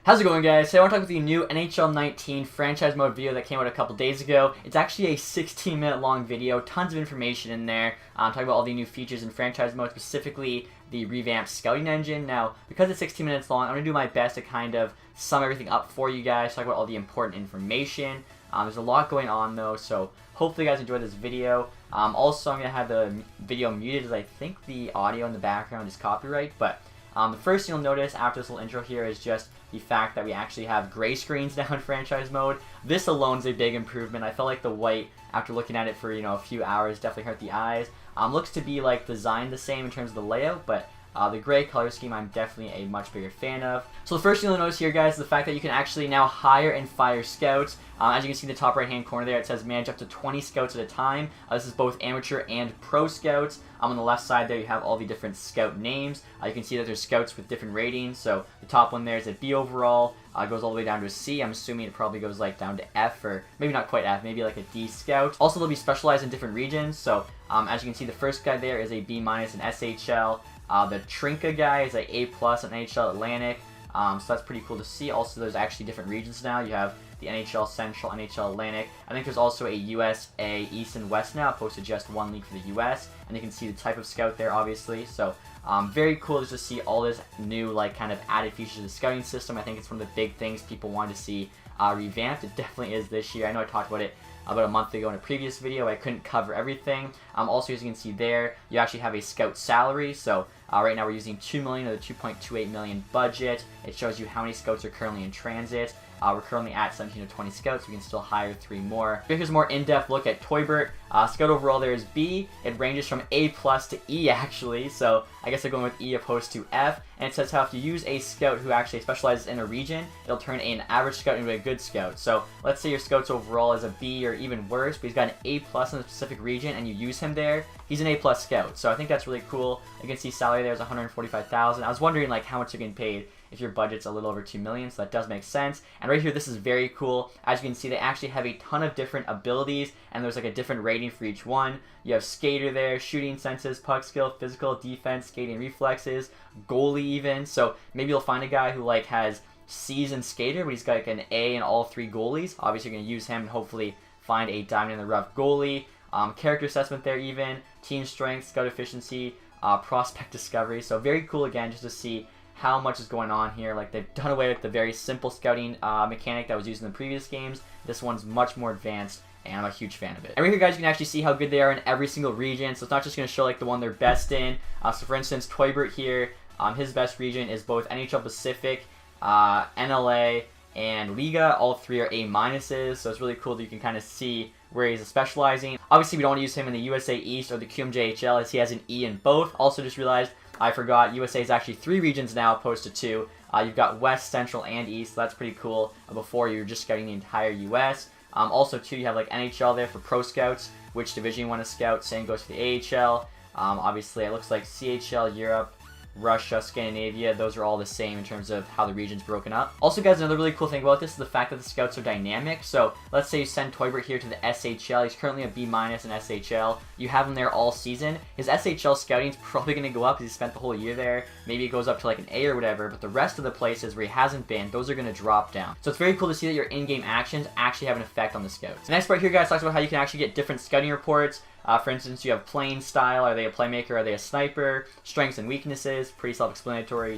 How's it going, guys? Today I want to talk about the new NHL 19 franchise mode video that came out a couple days ago. It's actually a 16-minute long video, tons of information in there. Talking about all the new features in franchise mode, specifically the revamped scouting engine. Now, because it's 16 minutes long, I'm going to do my best to kind of sum everything up for you guys, talk about all the important information. There's a lot going on though, so hopefully you guys enjoy this video. Also, I'm going to have the video muted as I think the audio in the background is copyright, but the first thing you'll notice after this little intro here is just the fact that we actually have gray screens now in franchise mode. This alone is a big improvement. I felt like the white, after looking at it for a few hours, definitely hurt the eyes. Looks to be like designed the same in terms of the layout, but the gray color scheme I'm definitely a much bigger fan of. So the first thing you'll notice here, guys, is the fact that you can actually now hire and fire scouts. As you can see in the top right hand corner there, it says manage up to 20 scouts at a time. This is both amateur and pro scouts. On the left side there you have all the different scout names. You can see that there's scouts with different ratings. So the top one there is a B overall. It goes all the way down to a C. I'm assuming it probably goes like down to F, or maybe not quite F, maybe like a D scout. Also, they'll be specialized in different regions. So as you can see, the first guy there is a B- in SHL. The Trinka guy is an A+ in NHL Atlantic, so that's pretty cool to see. Also, there's actually different regions now. You have the NHL Central, NHL Atlantic. I think there's also a USA East and West now, opposed to just one league for the US. And you can see the type of scout there, obviously. So very cool just to see all this new kind of added features to the scouting system. I think it's one of the big things people wanted to see revamped. It definitely is this year. I know I talked about it about a month ago in a previous video. I couldn't cover everything. Also, as you can see there, you actually have a scout salary. So right now we're using $2 million of the $2.28 million budget. It shows you how many scouts are currently in transit. We're currently at 17 to 20 scouts. We can still hire 3 more. Here's a more in-depth look at Toybert. Scout overall there is B. It ranges from A+ to E actually, so I guess they're going with E opposed to F. And it says how if you use a scout who actually specializes in a region, it'll turn an average scout into a good scout. So let's say your scout's overall is a B or even worse, but he's got an A+ in a specific region and you use him there, he's an A+ scout. So I think that's really cool. You can see salary there is $145,000. I was wondering how much you're getting paid if your budget's a little over $2 million, so that does make sense. And right here, this is very cool. As you can see, they actually have a ton of different abilities, and there's a different rating for each one. You have skater there, shooting senses, puck skill, physical, defense, skating reflexes, goalie even. So maybe you'll find a guy who has C's in skater, but he's got an A in all 3 goalies. Obviously, you're going to use him and hopefully find a diamond in the rough goalie. Character assessment there even, team strength, scout efficiency, prospect discovery. So very cool again just to see how much is going on here. They've done away with the very simple scouting mechanic that was used in the previous games. This one's much more advanced, and I'm a huge fan of it. And right here, guys, you can actually see how good they are in every single region. So it's not just going to show the one they're best in. So for instance, Toybert here, his best region is both NHL Pacific, NLA, and Liga. All 3 are A-minuses, so it's really cool that you can kind of see where he's specializing. Obviously, we don't want to use him in the USA East or the QMJHL as he has an E in both. Also just realized I forgot USA is actually 3 regions now opposed to 2. You've got West, Central, and East, so that's pretty cool. Before, you were just scouting the entire US. Also, too, you have NHL there for pro scouts, which division you want to scout. Same goes for the AHL. Obviously, it looks like CHL, Europe, Russia, Scandinavia, those are all the same in terms of how the region's broken up. Also, guys, another really cool thing about this is the fact that the scouts are dynamic. So let's say you send Toybert here to the SHL. He's currently a B- in SHL. You have him there all season. His SHL scouting is probably going to go up because he spent the whole year there. Maybe it goes up to an A or whatever, but the rest of the places where he hasn't been, those are going to drop down. So it's very cool to see that your in-game actions actually have an effect on the scouts. The next part here, guys, talks about how you can actually get different scouting reports. For instance, you have playing style. Are they a playmaker? Are they a sniper? Strengths and weaknesses. Pretty self-explanatory.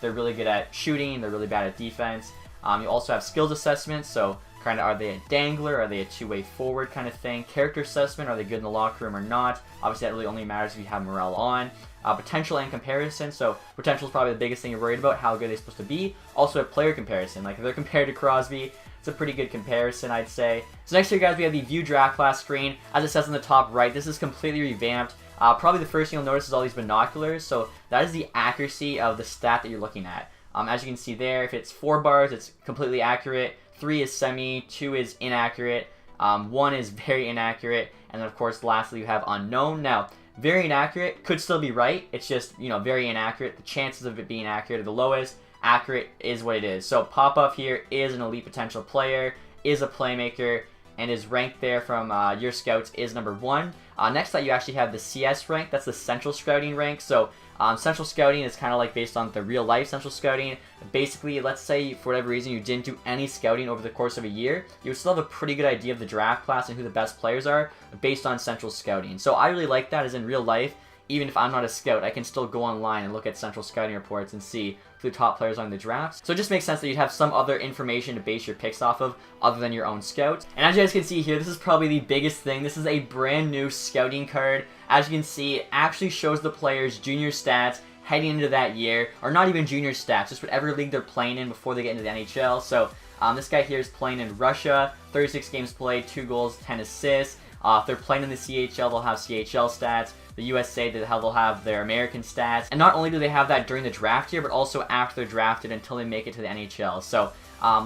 They're really good at shooting. They're really bad at defense. You also have skills assessments. So kind of, are they a dangler? Are they a two-way forward kind of thing? Character assessment. Are they good in the locker room or not? Obviously, that really only matters if you have morale on. Potential and comparison. So potential is probably the biggest thing you're worried about. How good are they supposed to be? Also a player comparison. If they're compared to Crosby, it's a pretty good comparison, I'd say. So next here, guys, we have the View Draft Class screen. As it says on the top right, this is completely revamped. Probably the first thing you'll notice is all these binoculars. So that is the accuracy of the stat that you're looking at. As you can see there, if it's 4 bars, it's completely accurate. 3 is semi, 2 is inaccurate, 1 is very inaccurate, and then of course lastly you have unknown. Now, very inaccurate could still be right. It's just, very inaccurate. The chances of it being accurate are the lowest. Accurate is what it is. So Popov here is an elite potential player, is a playmaker, and his rank there from your scouts is number 1. Next that you actually have the CS rank. That's the central scouting rank. So Central Scouting is kind of like based on the real life Central Scouting. Basically, let's say for whatever reason you didn't do any scouting over the course of a year, you would still have a pretty good idea of the draft class and who the best players are based on Central Scouting. So I really like that, as in real life. Even if I'm not a scout, I can still go online and look at Central Scouting reports and see who the top players are in the draft. So it just makes sense that you'd have some other information to base your picks off of other than your own scout. And as you guys can see here, this is probably the biggest thing. This is a brand new scouting card. As you can see, it actually shows the players' junior stats heading into that year, or not even junior stats, just whatever league they're playing in before they get into the NHL. So this guy here is playing in Russia, 36 games played, 2 goals, 10 assists. If they're playing in the CHL, they'll have CHL stats. The USA, they'll have their American stats. And not only do they have that during the draft year, but also after they're drafted until they make it to the NHL. So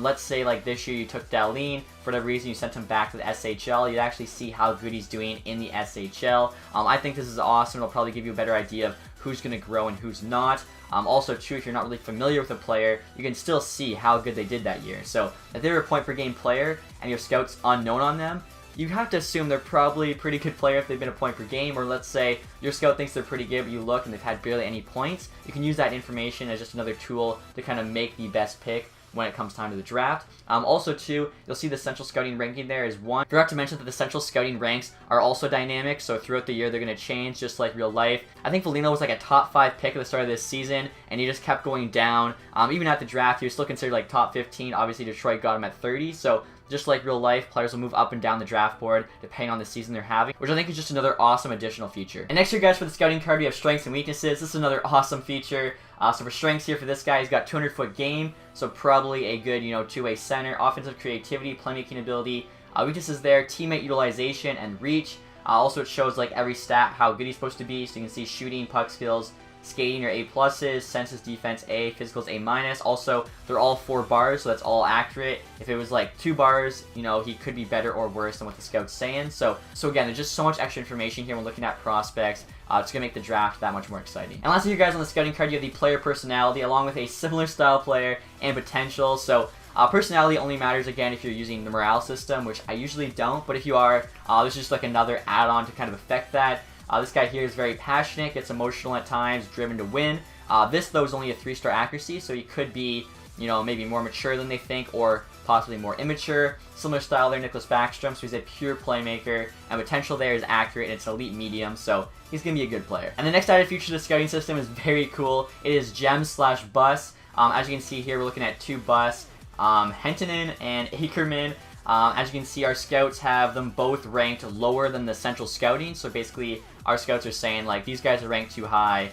let's say like this year you took Dahlin, for whatever reason you sent him back to the SHL, you'd actually see how good he's doing in the SHL. I think this is awesome. It'll probably give you a better idea of who's going to grow and who's not. Also, too, if you're not really familiar with a player, you can still see how good they did that year. So if they're a point-per-game player and your scout's unknown on them, you have to assume they're probably a pretty good player if they've been a point per game, or let's say your scout thinks they're pretty good, but you look and they've had barely any points. You can use that information as just another tool to kind of make the best pick when it comes time to the draft. Also, too, you'll see the Central Scouting ranking there is 1. Forgot to mention that the Central Scouting ranks are also dynamic, so throughout the year they're going to change, just like real life. I think Foligno was like a top 5 pick at the start of this season, and he just kept going down. Even at the draft, he was still considered like top 15. Obviously, Detroit got him at 30, so just like real life, players will move up and down the draft board depending on the season they're having, which I think is just another awesome additional feature. And next here, guys, for the scouting card, we have strengths and weaknesses. This is another awesome feature. So for strengths here, for this guy, he's got 200-foot game, so probably a good, two-way center. Offensive creativity, playmaking ability. Weaknesses there, teammate utilization and reach. Also, it shows like every stat, how good he's supposed to be. So you can see shooting, puck skills, skating are A+, senses, defense A, physicals A-. Also, they're all 4 bars, so that's all accurate. If it was like 2 bars, he could be better or worse than what the scout's saying. So again, there's just so much extra information here when looking at prospects. It's going to make the draft that much more exciting. And lastly, you guys, on the scouting card, you have the player personality, along with a similar style player and potential. So personality only matters, again, if you're using the morale system, which I usually don't. But if you are, this is just like another add-on to kind of affect that. This guy here is very passionate, gets emotional at times, driven to win. This, though, is only a 3-star accuracy, so he could be, maybe more mature than they think, or possibly more immature. Similar style there, Nicholas Backstrom, so he's a pure playmaker, and potential there is accurate, and it's elite medium, so he's going to be a good player. And the next added feature to the scouting system is very cool. It is gem/bus. As you can see here, we're looking at 2 bus, Hentunen and Ackerman. As you can see, our scouts have them both ranked lower than the Central Scouting, so basically our scouts are saying, like, these guys are ranked too high,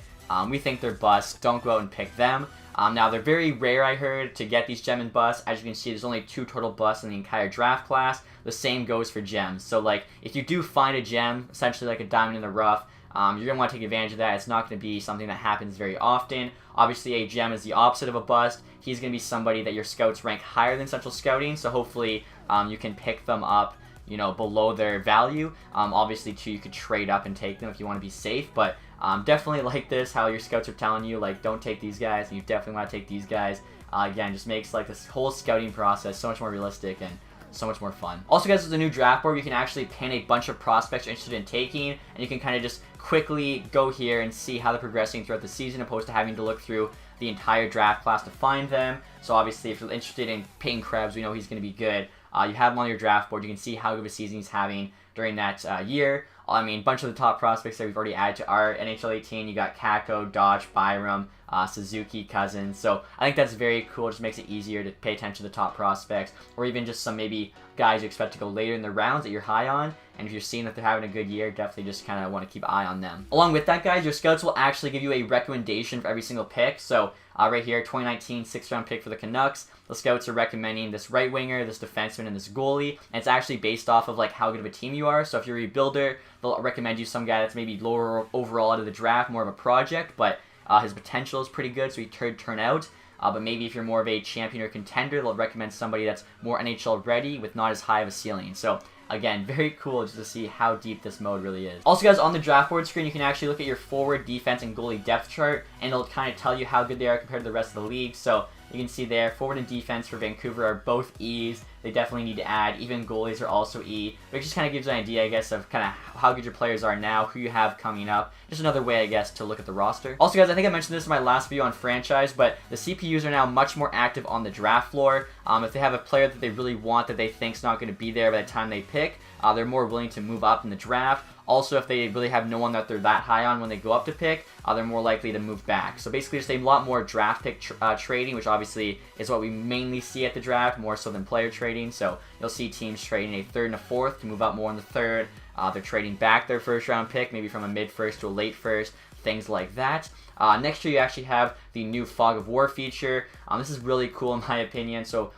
we think they're bust, don't go out and pick them. Now, they're very rare, I heard, to get these gem and bust. As you can see, there's only 2 total busts in the entire draft class. The same goes for gems. So, like, if you do find a gem, essentially like a diamond in the rough, you're going to want to take advantage of that. It's not going to be something that happens very often. Obviously, a gem is the opposite of a bust. He's going to be somebody that your scouts rank higher than Central Scouting, so hopefully you can pick them up, below their value. Obviously, too, you could trade up and take them if you want to be safe, but definitely like this, how your scouts are telling you, like, don't take these guys, and you definitely want to take these guys. Again, just makes, like, this whole scouting process so much more realistic and so much more fun. Also, guys, with the new draft board, you can actually pin a bunch of prospects you're interested in taking, and you can kind of just quickly go here and see how they're progressing throughout the season, opposed to having to look through the entire draft class to find them. So obviously, if you're interested in Peyton Krebs, we know he's going to be good. You have him on your draft board. You can see how good of a season he's having during that year. I mean, a bunch of the top prospects that we've already added to our NHL 18. You got Kako, Dodge, Byram, Suzuki, Cousins. So I think that's very cool. It just makes it easier to pay attention to the top prospects, or even just some maybe guys you expect to go later in the rounds that you're high on. And if you're seeing that they're having a good year, definitely just kind of want to keep an eye on them. Along with that, guys, your scouts will actually give you a recommendation for every single pick. So right here, 2019 6th-round pick for the Canucks. The scouts are recommending this right winger, this defenseman, and this goalie. And it's actually based off of like how good of a team you are. So if you're a rebuilder, they'll recommend you some guy that's maybe lower overall out of the draft, more of a project, but his potential is pretty good, so he could turn out. But maybe if you're more of a champion or contender, they'll recommend somebody that's more NHL ready with not as high of a ceiling. So again, very cool just to see how deep this mode really is. Also, guys, on the draft board screen, you can actually look at your forward, defense, and goalie depth chart, and it'll kind of tell you how good they are compared to the rest of the league. So you you can see there, forward and defense for Vancouver are both E's. They definitely need to add. Even goalies are also E. But it just kind of gives you an idea, I guess, of kind of how good your players are now, who you have coming up. Just another way, I guess, to look at the roster. Also, guys, I think I mentioned this in my last video on franchise, but the CPUs are now much more active on the draft floor. If they have a player that they really want that they think's not going to be there by the time they pick, they're more willing to move up in the draft. Also, if they really have no one that they're that high on when they go up to pick, they're more likely to move back. So basically, just a lot more draft pick trading, which obviously is what we mainly see at the draft, more so than player trading. So you'll see teams trading a third and a fourth to move up more in the third. They're trading back their first round pick, maybe from a mid first to a late first, things like that. Next year, you actually have the new Fog of War feature. This is really cool in my opinion. So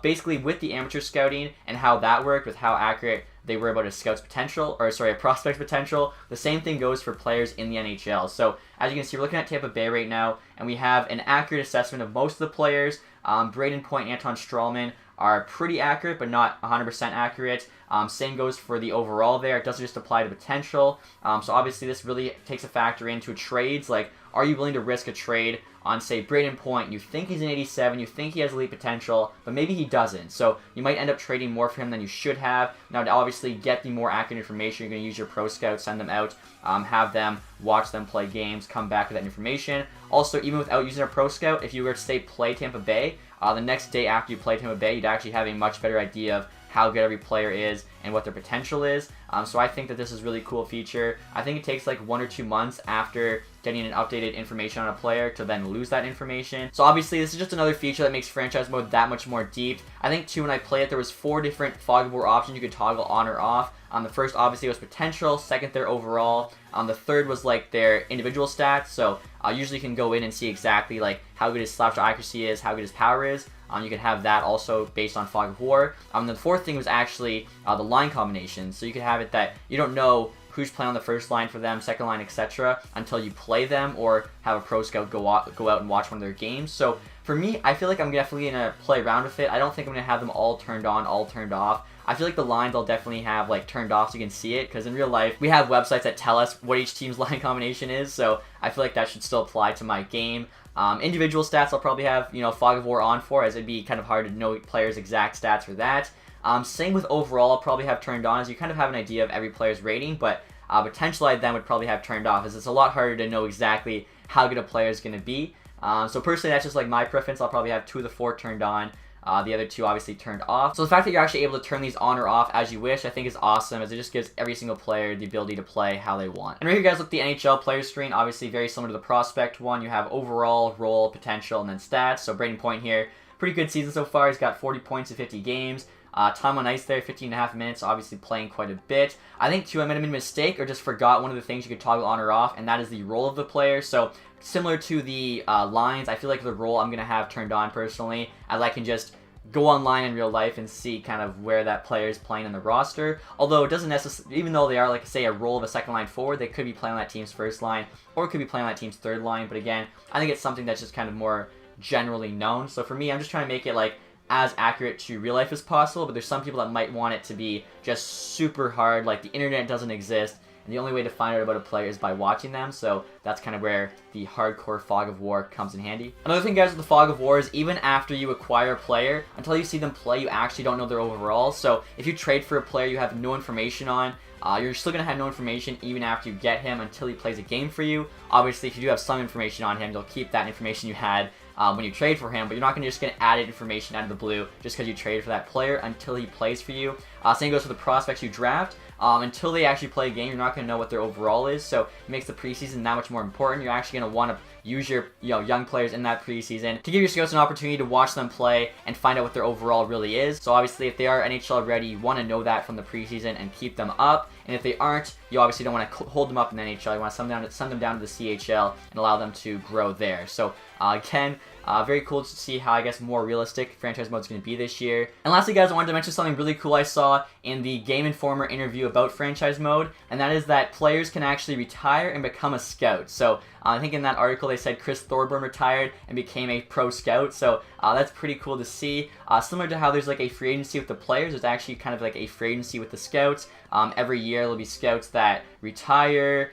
basically, with the amateur scouting and how that worked, with how accurate they were about a scout's potential, or sorry, a prospect's potential, the same thing goes for players in the NHL. So as you can see, we're looking at Tampa Bay right now, and we have an accurate assessment of most of the players. Braden Point, Anton Strawman are pretty accurate, but not 100% accurate. Same goes for the overall there. It doesn't just apply to potential. So obviously this really takes a factor into trades. Like, are you willing to risk a trade on, say, Braden Point? You think he's an 87, you think he has elite potential, but maybe he doesn't. So you might end up trading more for him than you should have. Now, to obviously get the more accurate information, you're going to use your pro scout, send them out, have them watch them play games, come back with that information. Also, even without using a pro scout, if you were to, say, play Tampa Bay, the next day after you play Tampa Bay, you'd actually have a much better idea of how good every player is and what their potential is. So I think that this is a really cool feature. I think it takes like 1 or 2 months after getting an updated information on a player to then lose that information. So obviously this is just another feature that makes franchise mode that much more deep. I think too, when I played it, there was 4 different Fog of War options you could toggle on or off. The first obviously was potential, second their overall, the third was like their individual stats. So usually you can go in and see exactly like how good his slap shot accuracy is, how good his power is. You can have that also based on Fog of War. The fourth thing was actually the line combinations. So you could have it that you don't know who's playing on the first line for them, second line, etc. until you play them or have a pro scout go out and watch one of their games. So for me, I feel like I'm definitely going to play around with it. I don't think I'm going to have them all turned on, all turned off. I feel like the lines I'll definitely have like turned off so you can see it, because in real life we have websites that tell us what each team's line combination is, so I feel like that should still apply to my game. Individual stats I'll probably have, Fog of War on for, as it'd be kind of hard to know players' exact stats for that. Same with overall, I'll probably have turned on, as you kind of have an idea of every player's rating, but potential I then would probably have turned off, as it's a lot harder to know exactly how good a player is going to be. So personally, that's just like my preference. I'll probably have 2 of the 4 turned on. The other 2 obviously turned off. So the fact that you're actually able to turn these on or off as you wish, I think is awesome, as it just gives every single player the ability to play how they want. And right here, guys, look at the NHL Players screen. Obviously very similar to the prospect one. You have overall, role, potential, and then stats. So Braden Point here, pretty good season so far. He's got 40 points in 50 games. Time on ice there, 15.5 minutes, obviously playing quite a bit. I think, too, I might have made a mistake or just forgot one of the things you could toggle on or off, and that is the role of the player. So similar to the lines, I feel like the role I'm going to have turned on personally, as I can just go online in real life and see kind of where that player is playing in the roster. Although it doesn't necessarily, even though they are, like, say, a role of a second line forward, they could be playing on that team's first line, or could be playing on that team's third line. But again, I think it's something that's just kind of more generally known. So for me, I'm just trying to make it like as accurate to real life as possible, but there's some people that might want it to be just super hard, like the internet doesn't exist, and the only way to find out about a player is by watching them. So that's kind of where the hardcore Fog of War comes in handy. Another thing, guys, with the Fog of War is even after you acquire a player, until you see them play, you actually don't know their overall. So if you trade for a player you have no information on, you're still going to have no information even after you get him until he plays a game for you. Obviously, if you do have some information on him, you'll keep that information you had when you trade for him, but you're not going to just get added information out of the blue just because you trade for that player until he plays for you. Same goes for the prospects you draft. Until they actually play a game, you're not going to know what their overall is, so it makes the preseason that much more important. You're actually going to want to use your young players in that preseason to give your scouts an opportunity to watch them play and find out what their overall really is. So obviously, if they are NHL ready, you want to know that from the preseason and keep them up. And if they aren't, you obviously don't want to hold them up in the NHL. You want to send them down to the CHL and allow them to grow there. So again, very cool to see how, I guess, more realistic franchise mode is going to be this year. And lastly, guys, I wanted to mention something really cool I saw in the Game Informer interview about franchise mode, and that is that players can actually retire and become a scout. So I think in that article they said Chris Thorburn retired and became a pro scout, so that's pretty cool to see. Similar to how there's like a free agency with the players, there's actually kind of like a free agency with the scouts. Every year there'll be scouts that retire,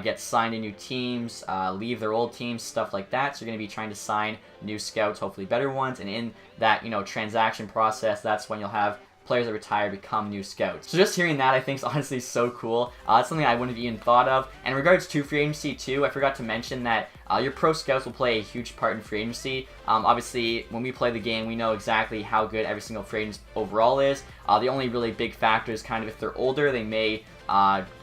get signed to new teams, leave their old teams, stuff like that. So you're going to be trying to sign new scouts, hopefully better ones, and in that, transaction process, that's when you'll have players that retire become new scouts. So just hearing that, I think, is honestly so cool. It's something I wouldn't have even thought of. And in regards to free agency too, I forgot to mention that your pro scouts will play a huge part in free agency. Obviously, when we play the game, we know exactly how good every single free agent overall is. The only really big factor is kind of if they're older, they may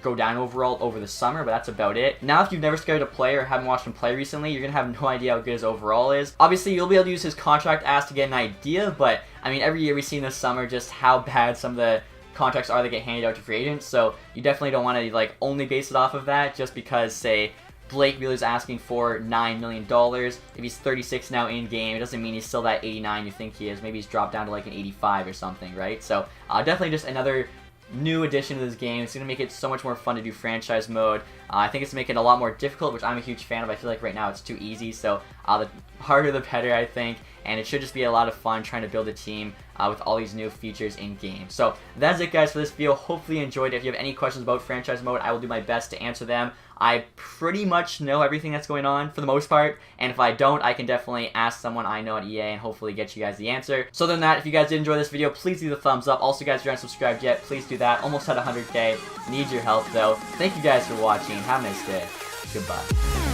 go down overall over the summer, but that's about it. Now, if you've never scouted a player or haven't watched him play recently, you're going to have no idea how good his overall is. Obviously, you'll be able to use his contract as to get an idea, but I mean, every year we've seen this summer just how bad some of the contracts are that get handed out to free agents, so you definitely don't want to only base it off of that just because, say, Blake Wheeler's asking for $9 million. If he's 36 now in game, it doesn't mean he's still that 89 you think he is. Maybe he's dropped down to an 85 or something, right? So definitely just another new addition to this game. It's going to make it so much more fun to do franchise mode. I think it's making it a lot more difficult, which I'm a huge fan of. I feel like right now it's too easy, so the harder the better, I think. And it should just be a lot of fun trying to build a team with all these new features in game. So that's it, guys, for this video. Hopefully you enjoyed it. If you have any questions about franchise mode, I will do my best to answer them. I pretty much know everything that's going on for the most part, and if I don't, I can definitely ask someone I know at EA and hopefully get you guys the answer. So other than that, if you guys did enjoy this video, please leave a thumbs up. Also, guys, if you aren't subscribed yet, please do that. Almost at 100K. Need your help, though. Thank you guys for watching. Have a nice day. Goodbye.